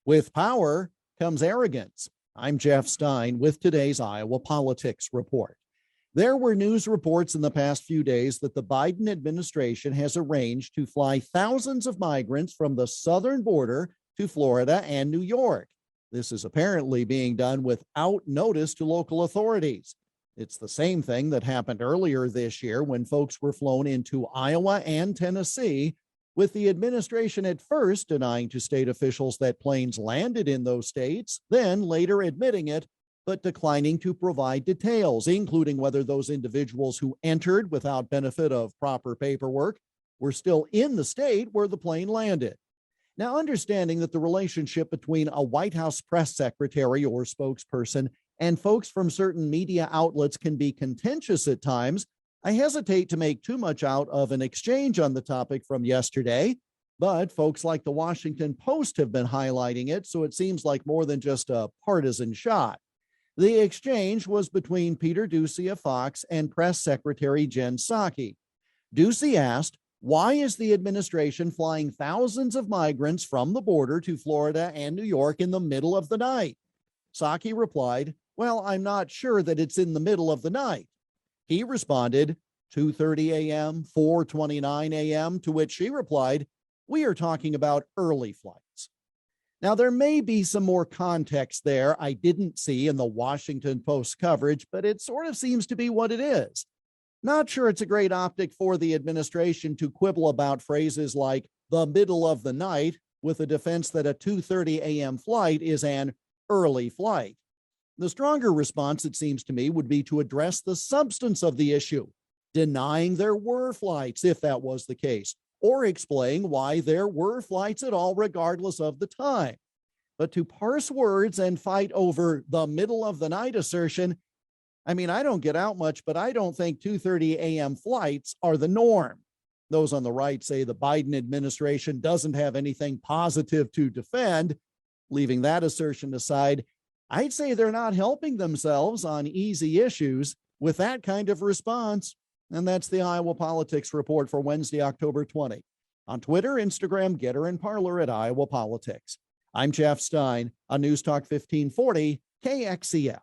With power comes arrogance. I'm Jeff Stein with today's Iowa Politics Report. There were news reports in the past few days that the Biden administration has arranged to fly thousands of migrants from the southern border to Florida and New York. This is apparently being done without notice to local authorities. It's the same thing that happened earlier this year when folks were flown into Iowa and Tennessee, with the administration at first denying to state officials that planes landed in those states, then later admitting it, but declining to provide details, including whether those individuals who entered without benefit of proper paperwork were still in the state where the plane landed. Now, understanding that the relationship between a White House press secretary or spokesperson and folks from certain media outlets can be contentious at times, I hesitate to make too much out of an exchange on the topic from yesterday, but folks like the Washington Post have been highlighting it, so it seems like more than just a partisan shot. The exchange was between Peter Doocy of Fox and Press Secretary Jen Psaki. Doocy asked, "Why is the administration flying thousands of migrants from the border to Florida and New York in the middle of the night?" Psaki replied, "Well, I'm not sure that it's in the middle of the night." He responded, 2:30 a.m., 4:29 a.m., to which she replied, "We are talking about early flights." Now, there may be some more context there I didn't see in the Washington Post coverage, but it sort of seems to be what it is. Not sure it's a great optic for the administration to quibble about phrases like the middle of the night with a defense that a 2:30 a.m. flight is an early flight. The stronger response, it seems to me, would be to address the substance of the issue, denying there were flights if that was the case, or explain why there were flights at all regardless of the time. But to parse words and fight over the middle of the night assertion, I don't get out much, but I don't think 2:30 a.m. flights are the norm. Those on the right say the Biden administration doesn't have anything positive to defend. Leaving that assertion aside, I'd say they're not helping themselves on easy issues with that kind of response. And that's the Iowa Politics Report for Wednesday, October 20. On Twitter, Instagram, Getter, and Parler at Iowa Politics. I'm Jeff Stein on News Talk 1540 KXEL.